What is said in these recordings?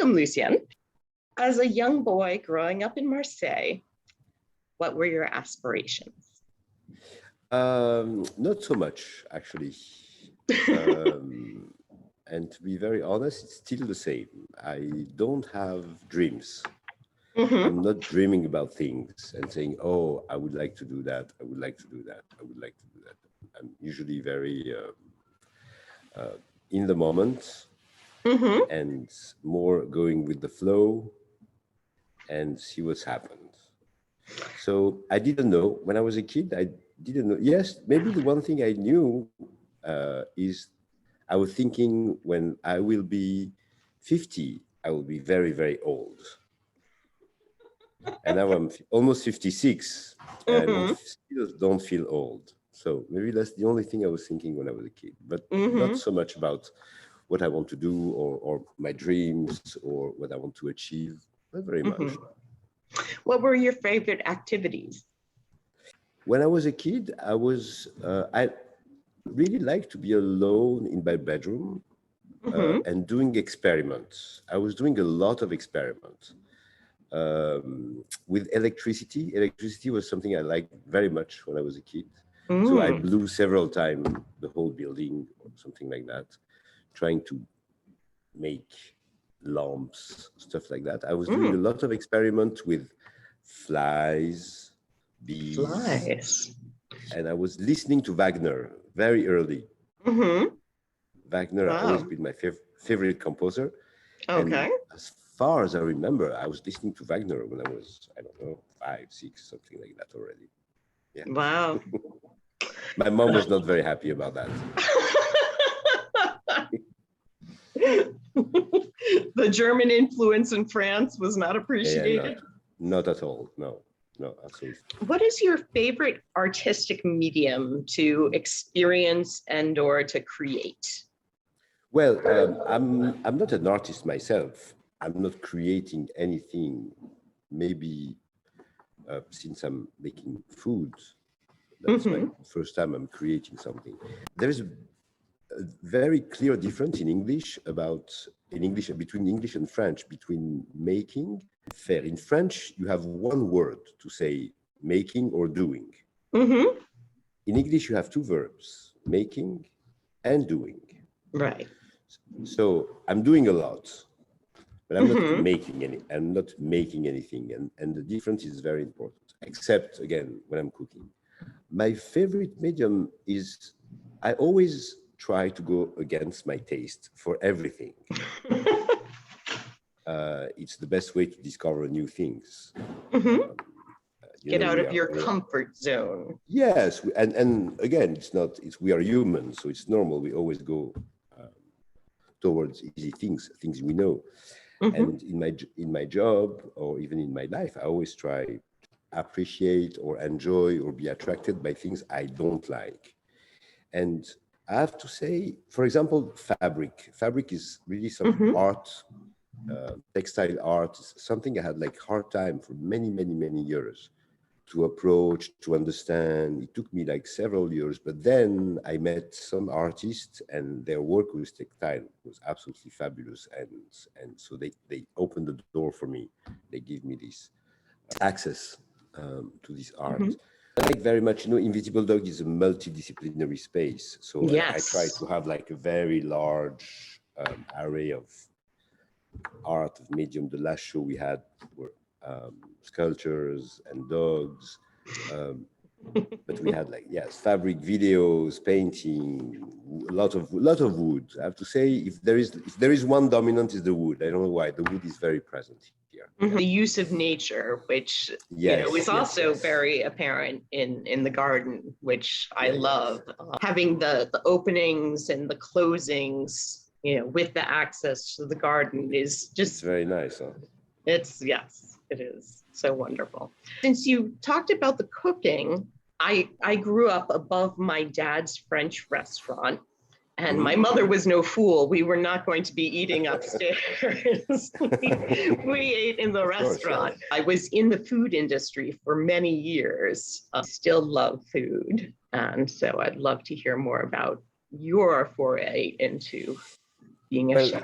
welcome, Lucien. As a young boy growing up in Marseille, what were your aspirations? Not so much, actually. Um, and to be very honest, it's still the same. I don't have dreams. Mm-hmm. I'm not dreaming about things and saying, oh, I would like to do that. I would like to do that. I would like to do that. I'm usually very in the moment Mm-hmm. and more going with the flow and see what's happened. So I didn't know when I was a kid. I didn't know. Yes, maybe the one thing I knew is I was thinking when I will be 50, I will be very, very old. And now I'm almost 56 and Mm-hmm. still don't feel old. So maybe that's the only thing I was thinking when I was a kid, but Mm-hmm. not so much about what I want to do or my dreams or what I want to achieve. Not very much. Mm-hmm. What were your favorite activities? When I was a kid, I really liked to be alone in my bedroom Mm-hmm. and doing experiments. I was doing a lot of experiments with electricity. Electricity was something I liked very much when I was a kid. So I blew several times the whole building or something like that, trying to make lamps, stuff like that. I was doing a lot of experiments with flies, bees, Flies. and I was listening to Wagner very early. Mm-hmm. Wagner has always been my favorite composer. Okay. And as far as I remember, I was listening to Wagner when I was, I don't know, 5, 6, something like that already. Yeah. Wow. My mom was not very happy about that. The German influence in France was not appreciated. Not at all. No, absolutely. What is your favorite artistic medium to experience and or to create? Well, I'm not an artist myself. I'm not creating anything. Maybe since I'm making food, that's my first time I'm creating something. There's a very clear difference in English between English and French, between making, faire. In French, you have one word to say making or doing. Mm-hmm. In English, you have two verbs, making and doing. Right. So I'm doing a lot, but I'm not making anything. And the difference is very important, except again, when I'm cooking. My favorite medium is I always try to go against my taste for everything. It's the best way to discover new things. Get out of your comfort zone. Yes, and again, we are humans, so it's normal. We always go towards easy things we know. And in my job or even in my life, I always try to appreciate or enjoy or be attracted by things I don't like. And I have to say, for example, fabric. Fabric is really some art, textile art, something I had like hard time for many, many, many years to approach, to understand. It took me like several years, but then I met some artists and their work with textile was absolutely fabulous. And so they opened the door for me. They gave me this access to this art. I like very much, Invisible Dog is a multidisciplinary space. So I try to have like a very large array of art, of medium. The last show we had were sculptures and dogs. But we had fabric, videos, painting, a lot of wood. I have to say, if there is one dominant, is the wood. I don't know why. The wood is very present here. The use of nature, which is also very apparent in the garden, which I love. Having the openings and the closings, with the access to the garden is just it's very nice. Huh? It is so wonderful. Since you talked about the cooking, I grew up above my dad's French restaurant, and my mother was no fool. We were not going to be eating upstairs. we ate in the restaurant. I was in the food industry for many years. I still love food. And so I'd love to hear more about your foray into being a Well, chef?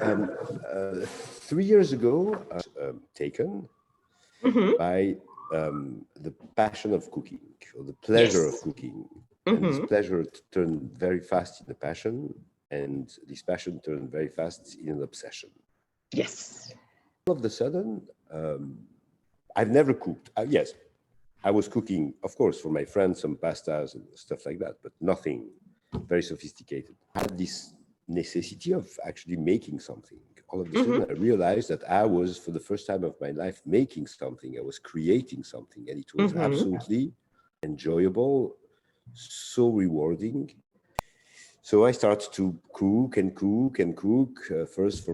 3 years ago, I was taken Hmm. by the passion of cooking, or the pleasure of Yes. cooking. And this Hmm. pleasure turned very fast in a passion, and this passion turned very fast in an obsession. Yes. All of a sudden, I've never cooked. Yes, I was cooking, of course, for my friends, some pastas and stuff like that, but nothing very sophisticated. I had this necessity of actually making something. All of a Hmm. sudden, I realized that I was, for the first time of my life, making something. I was creating something, and it was Hmm. absolutely enjoyable, so rewarding. So I started to cook and cook and cook, first for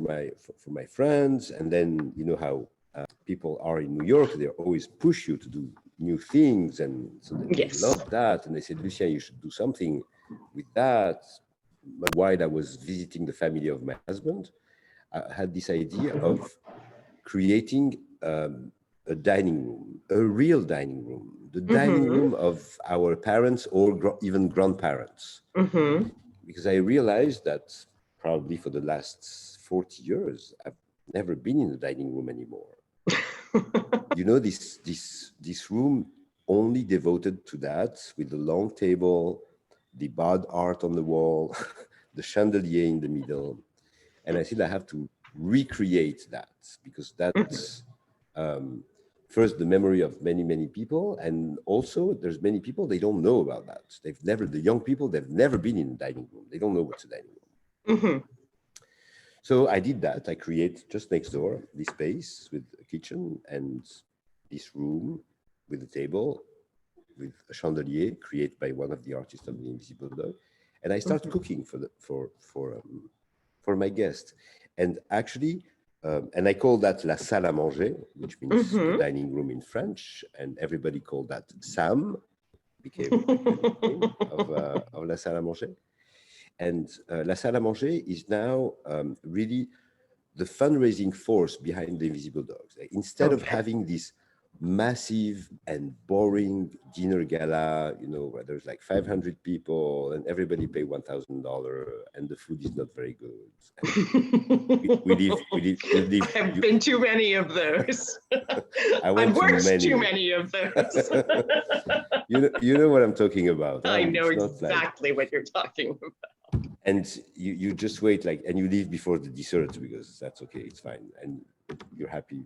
my friends, and then you know how people are in New York. They always push you to do new things, and so they Yes. love that. And they said, Lucien, you should do something with that. But while I was visiting the family of my husband, I had this idea of creating a dining room, a real dining room, the dining Hmm. room of our parents or even grandparents, Hmm. because I realized that probably for the last 40 years, I've never been in the dining room anymore. You know, this room only devoted to that, with the long table, the bad art on the wall, the chandelier in the middle. And I said, I have to recreate that, because that's first the memory of many, many people. And also there's many people, they don't know about that. The young people, they've never been in a dining room. They don't know what's a dining room. Hmm. So I did that. I create just next door this space with a kitchen and this room with a table with a chandelier created by one of the artists of the Invisible Dog. And I start cooking for my guests. And actually, and I call that la salle à manger, which means the Hmm. dining room in French. And everybody called that Sam, became actually the name of la salle à manger. And la salle à manger is now really the fundraising force behind the Invisible Dogs. Like, instead of Okay. having this massive and boring dinner gala, you know, where there's like 500 people and everybody pay $1,000 and the food is not very good. And I've been to many of those. I I've went to worked too many. many of those. You know what I'm talking about. I know It's not like, exactly what you're talking about. and you just wait, like, and you leave before the dessert because that's okay, it's fine, and you're happy.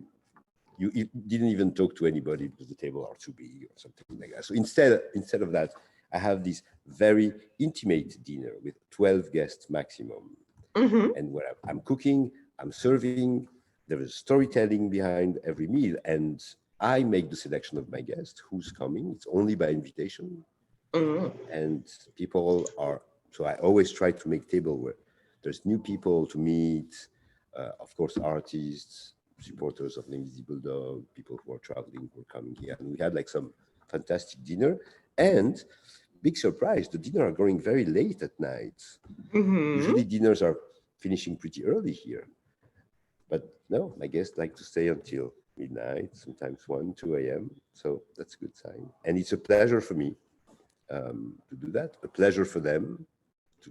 You didn't even talk to anybody because the table are too big or something like that. So instead of that, I have this very intimate dinner with 12 guests maximum, Hmm. and where I'm cooking, I'm serving. There is storytelling behind every meal, and I make the selection of my guest who's coming. It's only by invitation, Hmm. and people are. So I always try to make table where there's new people to meet, of course, artists, supporters of the Invisible Dog, people who are traveling, who are coming here. And we had like some fantastic dinner. And big surprise, the dinner are going very late at night. Hmm. Usually dinners are finishing pretty early here. But no, my guests like to stay until midnight, sometimes 1, 2 a.m. So that's a good sign. And it's a pleasure for me to do that, a pleasure for them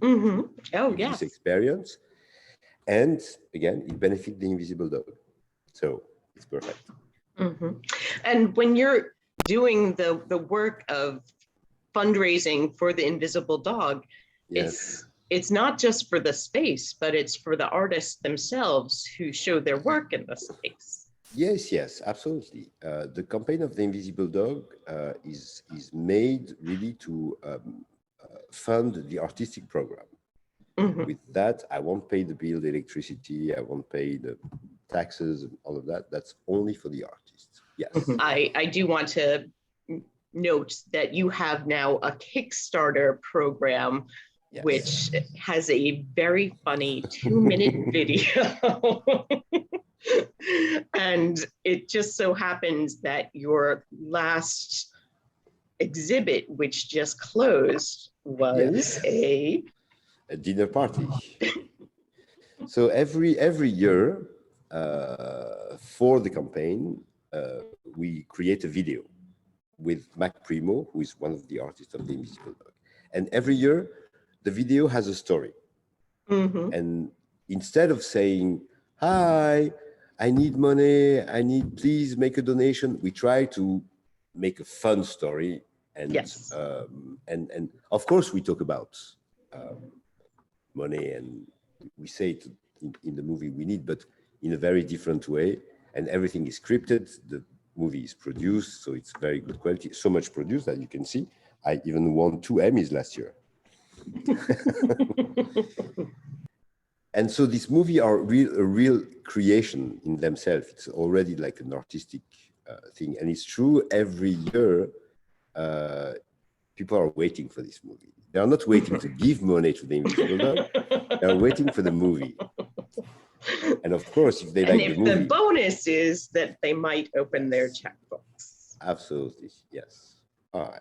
Hmm. to Oh, give this yes. experience. And again, it benefits the Invisible Dog. So it's perfect. Hmm. And when you're doing the work of fundraising for the Invisible Dog, Yes. it's not just for the space, but it's for the artists themselves who show their work in the space. Yes, absolutely. The campaign of the Invisible Dog is made really to fund the artistic program. Hmm. With that, I won't pay the bill, the electricity, I won't pay the taxes and all of that. That's only for the artists. Yes. I do want to note that you have now a Kickstarter program, Yes. which has a very funny 2-minute video. And it just so happens that your last exhibit, which just closed, was Yes. a A dinner party. So every year for the campaign, we create a video with Mac Primo, who is one of the artists of the Invisible Dog. And every year, the video has a story. Mhm. And instead of saying, hi, I need money, please make a donation, we try to make a fun story. And, Yes. and of course we talk about money, and we say it in the movie we need, but in a very different way. And everything is scripted. The movie is produced, so it's very good quality. So much produced that you can see. I even won 2 Emmys last year. And so this movie are a real creation in themselves. It's already like an artistic thing. And it's true, every year, people are waiting for this movie. They are not waiting to give money to the Invisible Dog. They are waiting for the movie. And of course, if they like the movie. The bonus is that they might open their checkbooks. Absolutely, yes.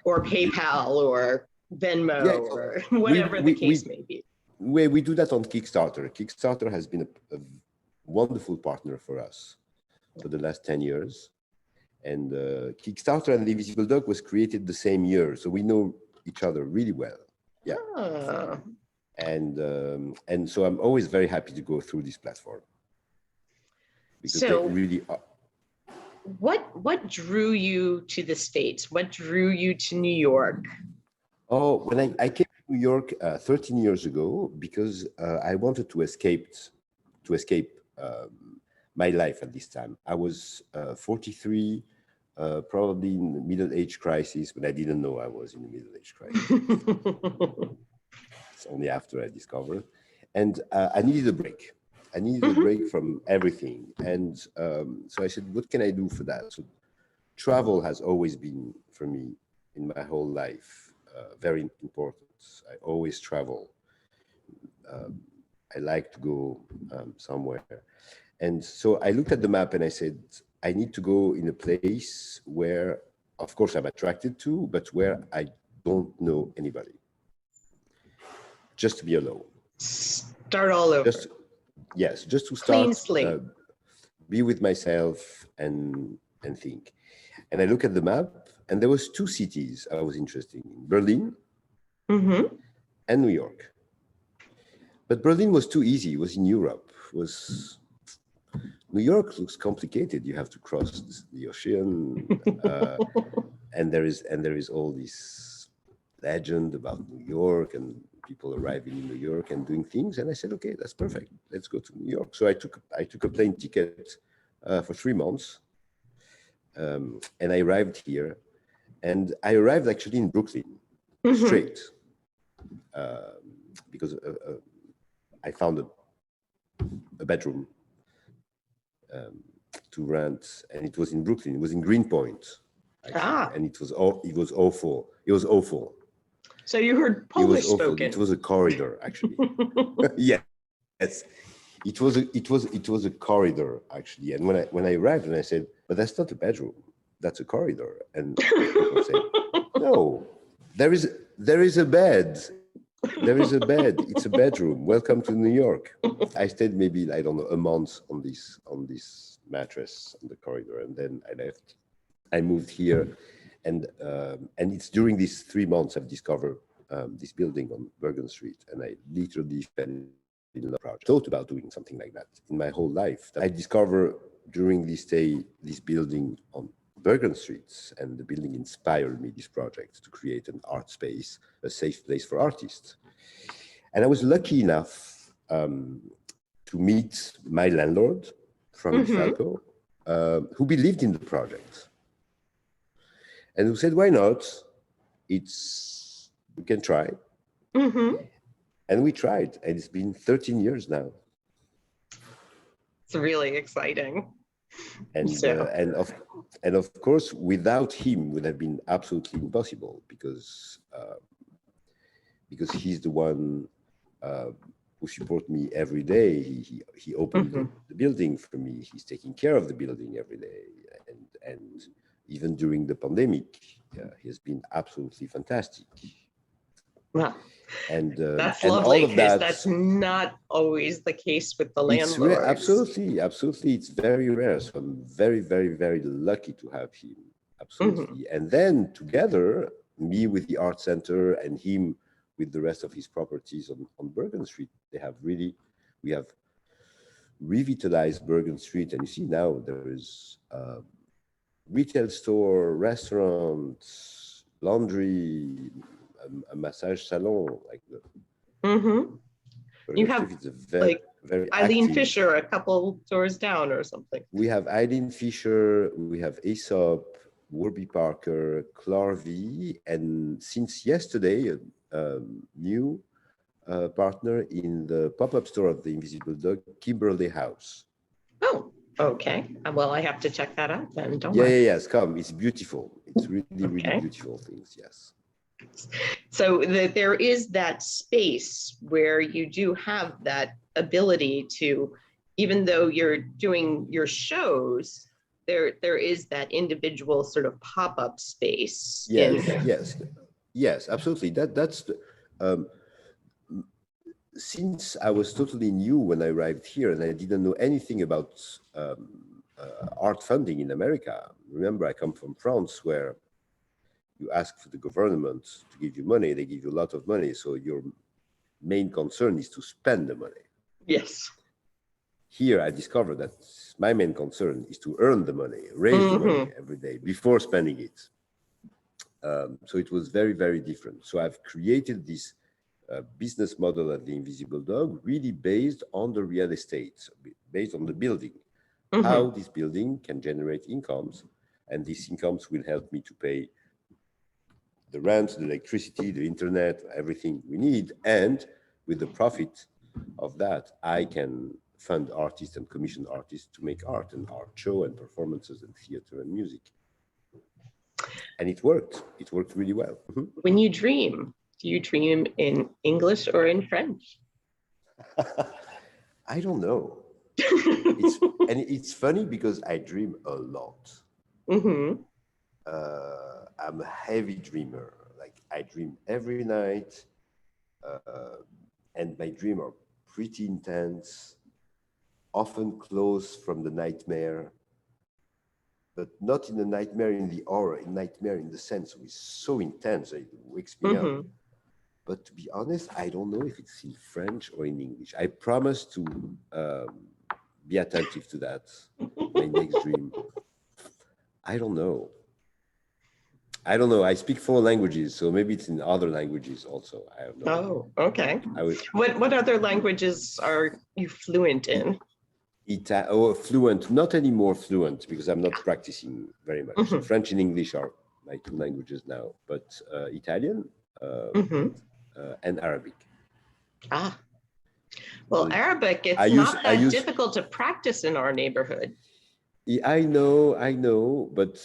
Or PayPal or Venmo or whatever the case may be. We do that on Kickstarter. Kickstarter has been a wonderful partner for us for the last 10 years. And Kickstarter and The Invisible Dog was created the same year. So we know each other really well. Yeah. Ah. And so I'm always very happy to go through this platform. Because they really are. What drew you to the States? What drew you to New York? Oh, when I came to New York 13 years ago, because I wanted to escape my life at this time. I was 43, probably in the middle-age crisis, but I didn't know I was in the middle-age crisis. It's only after I discovered. And I needed a break. I needed a break from everything. And so I said, what can I do for that? So travel has always been, for me, in my whole life, very important. I always travel. I like to go somewhere. And so I looked at the map and I said, I need to go in a place where, of course, I'm attracted to, but where I don't know anybody. Just to be alone. Start all over. Yes, just to start. Clean slate. Be with myself and think. And I look at the map, and there was 2 cities I was interested in: Berlin and New York. But Berlin was too easy. It was in Europe. New York looks complicated. You have to cross the ocean, and there is all this legend about New York and people arriving in New York and doing things. And I said, okay, that's perfect. Let's go to New York. So I took a plane ticket for 3 months, and I arrived here. And I arrived actually in Brooklyn, straight, because I found a bedroom to rent, and it was in Brooklyn. It was in Greenpoint, and it was awful. It was awful. So you heard Polish spoken. It was a corridor, actually. Yes, it was a corridor, actually. And when I arrived, and I said, but that's not a bedroom, that's a corridor. And people said, no, there is a bed. There is a bed. It's a bedroom. Welcome to New York. I stayed maybe, I don't know, a month on this mattress on the corridor, and then I left. I moved here, and it's during these 3 months I've discovered this building on Bergen Street, and I literally fell in love. Thought about doing something like that in my whole life. I discovered during this stay this building on Bergen Street, and the building inspired me, this project, to create an art space, a safe place for artists. And I was lucky enough to meet my landlord from Falco, who believed in the project, and who said, why not? We can try. And we tried, and it's been 13 years now. It's really exciting. And of course, without him, would have been absolutely impossible, because he's the one who supports me every day. He opened the building for me. He's taking care of the building every day, and even during the pandemic, he has been absolutely fantastic. Wow. And that's and lovely, all of that, that's not always the case with the landlords. Absolutely, it's very rare. So I'm very, very, very lucky to have him. Absolutely. And then together, me with the art center and him with the rest of his properties on Bergen Street, we have revitalized Bergen Street, and you see now there is retail store, restaurants, laundry, a massage salon. Like the Mm-hmm. You Bergen have Street is a very, like very Eileen active. Fisher a couple doors down or something. We have Eileen Fisher, we have Aesop, Warby Parker, Clarvey, and since yesterday, a new partner in the pop-up store of the Invisible Dog, Kimberly House. Oh, okay. Well, I have to check that out then, don't Yeah, I? yes, come. It's beautiful. It's really, really Okay. beautiful things, yes. So there is that space where you do have that ability to, even though you're doing your shows, there is that individual sort of pop-up space. Yes, absolutely. That's the, since I was totally new when I arrived here and I didn't know anything about art funding in America. Remember, I come from France, where you ask for the government to give you money, they give you a lot of money. So your main concern is to spend the money. Yes. Here, I discovered that my main concern is to earn the money, raise the money every day before spending it. So it was very, very different. So I've created this business model at the Invisible Dog, really based on the real estate, based on the building, how this building can generate incomes, and these incomes will help me to pay the rent, the electricity, the internet, everything we need. And with the profit of that, I can fund artists and commission artists to make art and art show and performances and theater and music. And it worked. It worked really well. When you dream, do you dream in English or in French? I don't know. And it's funny because I dream a lot. I'm a heavy dreamer. Like I dream every night, and my dreams are pretty intense, often close from the nightmare, but not in the nightmare in the horror, in nightmare in the sense it's so intense it wakes me up. But to be honest, I don't know if it's in French or in English. I promise to be attentive to that. My next dream. I don't know. I speak 4 languages, so maybe it's in other languages also. I have no idea. Oh, okay. What other languages are you fluent in? Fluent, not anymore fluent, because I'm not practicing very much. So French and English are my 2 languages now, but Italian and Arabic. Ah, well, so Arabic, it's not that difficult to practice in our neighborhood. I know, but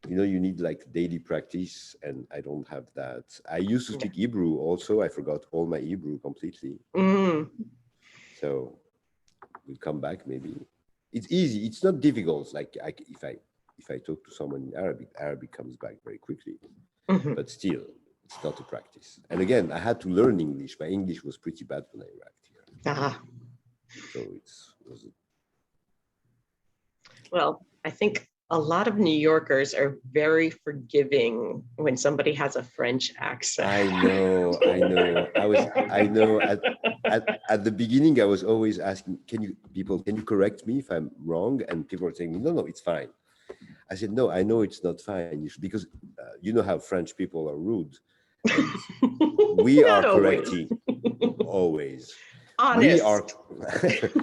you know, you need like daily practice, and I don't have that. I used to speak Hebrew also. I forgot all my Hebrew completely. So we'll come back maybe. It's easy. It's not difficult. Like if I talk to someone in Arabic comes back very quickly. But still, it's not a practice. And again, I had to learn English. My English was pretty bad when I arrived here. So well, I think a lot of New Yorkers are very forgiving when somebody has a French accent. I know. At the beginning, I was always asking, can you correct me if I'm wrong? And people were saying, no, it's fine. I said, no, I know it's not fine, because you know how French people are rude. We are correcting always. Honest.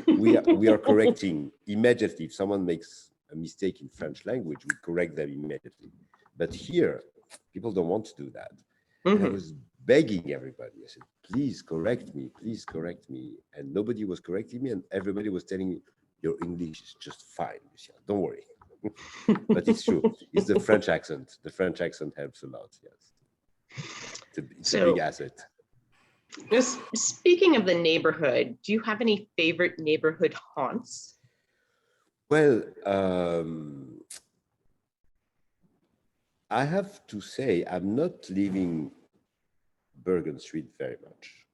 We are correcting immediately. If someone makes a mistake in French language, we correct them immediately. But here, people don't want to do that. And I was begging everybody. I said, please correct me. And nobody was correcting me. And everybody was telling me, your English is just fine, Lucien. Don't worry. But it's true. It's the French accent. The French accent helps a lot, yes. It's a big asset. Just speaking of the neighborhood, do you have any favorite neighborhood haunts? Well, I have to say I'm not leaving Bergen Street very much.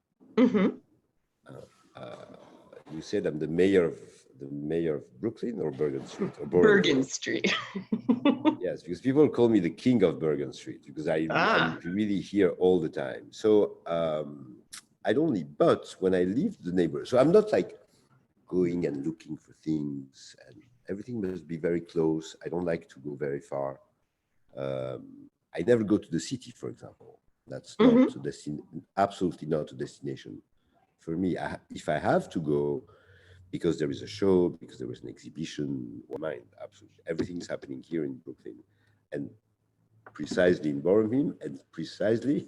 You said I'm the mayor of Brooklyn or Bergen Street? Or Bergen Street. Yes, because people call me the king of Bergen Street because I'm really here all the time. So I don't leave, but when I leave the neighborhood, so I'm not like going and looking for things, and everything must be very close. I don't like to go very far. I never go to the city, for example. That's not a absolutely not a destination for me. If I have to go because there is a show, because there is an exhibition, or mind, absolutely everything is happening here in Brooklyn, and precisely in Boerum Hill, and precisely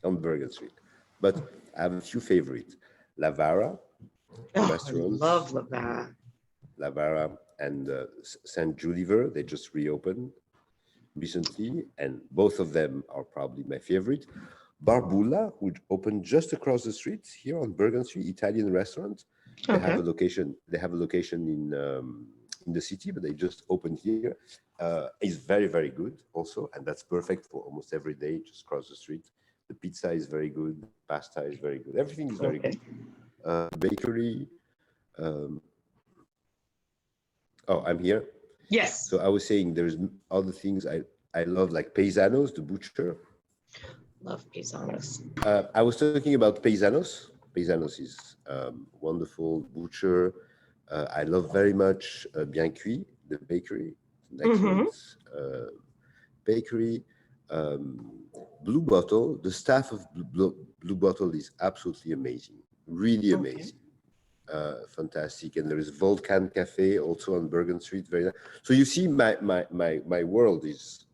on Bergen Street. But I have a few favorites. Lavara restaurants. I love Lavara. Lavara and St. Juliver, they just reopened recently, and both of them are probably my favorite. Barbulla, who opened just across the street here on Bergen Street, Italian restaurant. They have a location. They have a location in the city, but they just opened here. It's very, very good also, and that's perfect for almost every day. Just cross the street. The pizza is very good. Pasta is very good. Everything is very good. Bakery. Oh, I'm here. Yes. So I was saying there's other things I love, like Paisanos, the butcher. Love Paisanos. I was talking about Paisanos. Paisanos is wonderful butcher. I love very much Bien Cuit, the bakery. Excellent bakery. Blue Bottle, the staff of Blue Bottle is absolutely amazing, really amazing. Fantastic. And there is Volcan Cafe also on Bergen Street. Very nice. So you see, my world is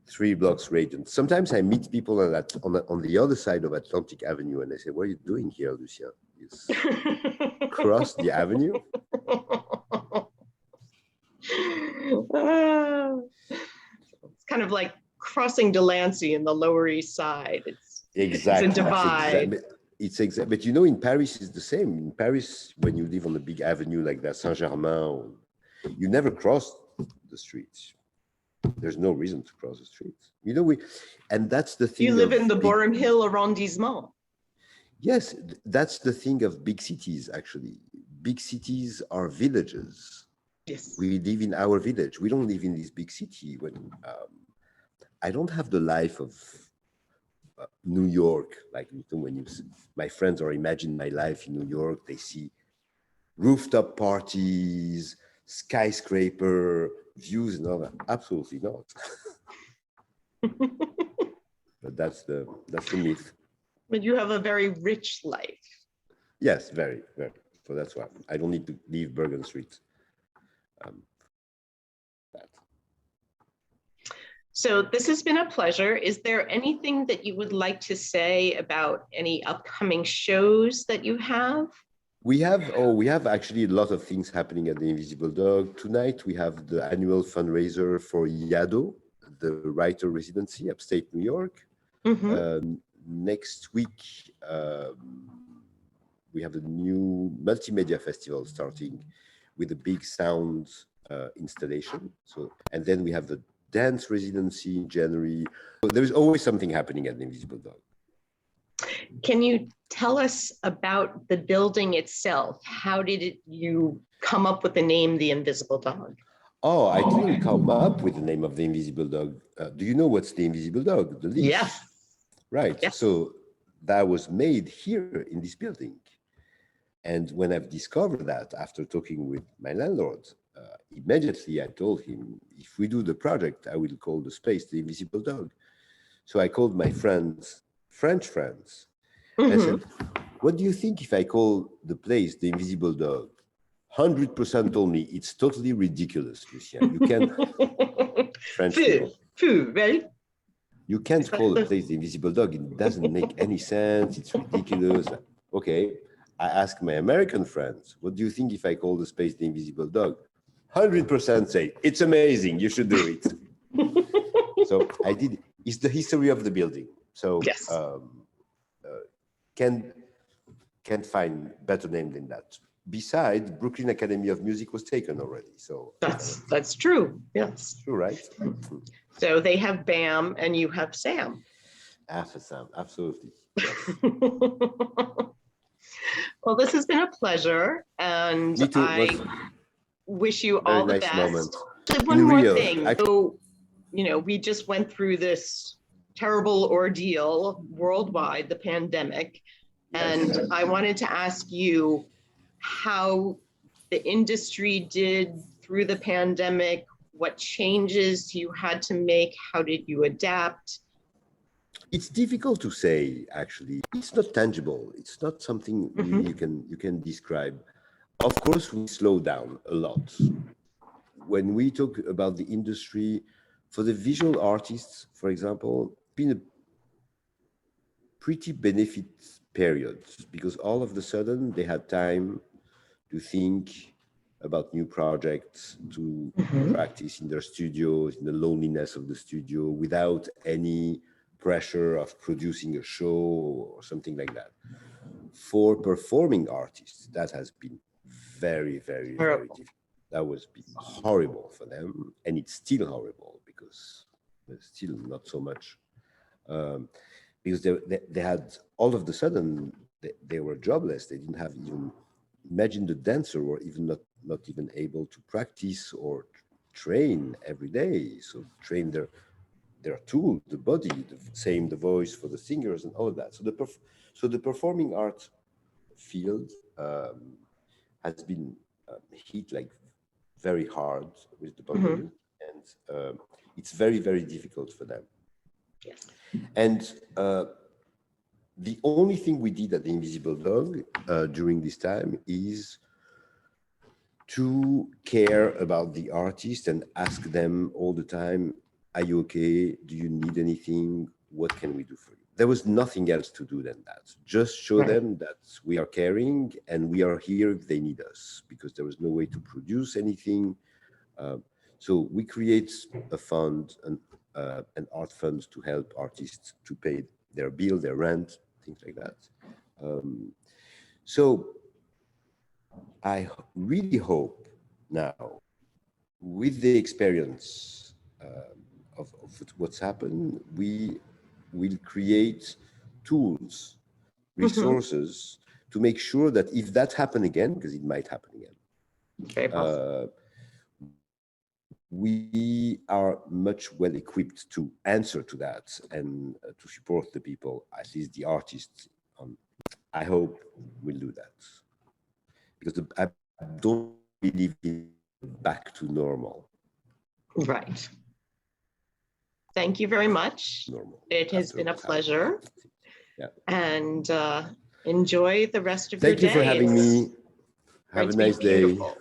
3 blocks radiant. Sometimes I meet people on the other side of Atlantic Avenue, and I say, "What are you doing here, Lucien? You cross the avenue?" It's kind of like crossing Delancey in the Lower East Side. Exactly. It's a divide. But you know, in Paris, it's the same. In Paris, when you live on a big avenue like that, Saint-Germain, you never cross the streets. There's no reason to cross the streets. You know, and that's the thing. You live in the Boerum Hill arrondissement. Yes, that's the thing of big cities, actually. Big cities are villages. Yes. We live in our village. We don't live in this big city. I don't have the life of New York, like when my friends are imagine my life in New York, they see rooftop parties, skyscraper views, and all that. Absolutely not. But that's the myth. But you have a very rich life. Yes, very, very. So that's why I don't need to leave Bergen Street. So this has been a pleasure. Is there anything that you would like to say about any upcoming shows that you have? We have actually a lot of things happening at the Invisible Dog. Tonight we have the annual fundraiser for Yado, the writer residency, upstate New York. Next week we have a new multimedia festival starting with a big sound installation. And then we have the dance residency in January. So there is always something happening at the Invisible Dog. Can you tell us about the building itself? How did you come up with the name, The Invisible Dog? Oh, I didn't come up with the name of The Invisible Dog. Do you know what's The Invisible Dog? The leash. Yes. Right. Yes. So that was made here in this building. And when I've discovered that after talking with my landlord, immediately I told him, if we do the project, I will call the space The Invisible Dog. So I called my friends, French friends. I said, what do you think if I call the place The Invisible Dog? 100% told me it's totally ridiculous, Lucien. You can't French people. Right? You can't call the place The Invisible Dog. It doesn't make any sense. It's ridiculous. Okay. I asked my American friends, what do you think if I call the space The Invisible Dog? 100% say, it's amazing. You should do it. So I did. It's the history of the building. So yes. Can't find better name than that. Besides, Brooklyn Academy of Music was taken already. So that's true. Yes. True, right? So they have Bam and you have Sam. After Sam, absolutely. Yes. Well, this has been a pleasure, and Me too. I wish you all the nice best. Moment. One more thing. So, we just went through this terrible ordeal worldwide, the pandemic, and I wanted to ask you, how the industry did through the pandemic, what changes you had to make, how did you adapt? It's difficult to say, actually. It's not tangible. It's not something really you can describe. Of course, we slow down a lot. When we talk about the industry, for the visual artists, for example, been a pretty benefit period, because all of a sudden they had time to think about new projects, to practice in their studios, in the loneliness of the studio, without any pressure of producing a show or something like that. For performing artists, that has been very, very, very difficult. That was horrible for them, and it's still horrible because there's still not so much. Because they had, all of a sudden, they were jobless. They didn't have even, imagine the dancer were even not even able to practice or train every day. So train their tool, the body, the voice for the singers and all of that. So the performing art field has been hit like very hard with the pandemic, and it's very, very difficult for them. Yes. And the only thing we did at the Invisible Dog during this time is to care about the artist and ask them all the time, are you okay? Do you need anything? What can we do for you? There was nothing else to do than that. Just show them that we are caring and we are here if they need us, because there was no way to produce anything. So we create a fund, an art fund, to help artists to pay their bill, their rent, things like that. So I really hope now, with the experience of what's happened, we will create tools, resources to make sure that if that happens again, because it might happen again, we are much well equipped to answer to that and to support the people, at least the artists. I hope we'll do that, because I don't believe in back to normal. Right. Thank you very much. Normal. It has been a pleasure. Yeah. And enjoy the rest of your day. Thank you for having me. Have a nice day. Beautiful.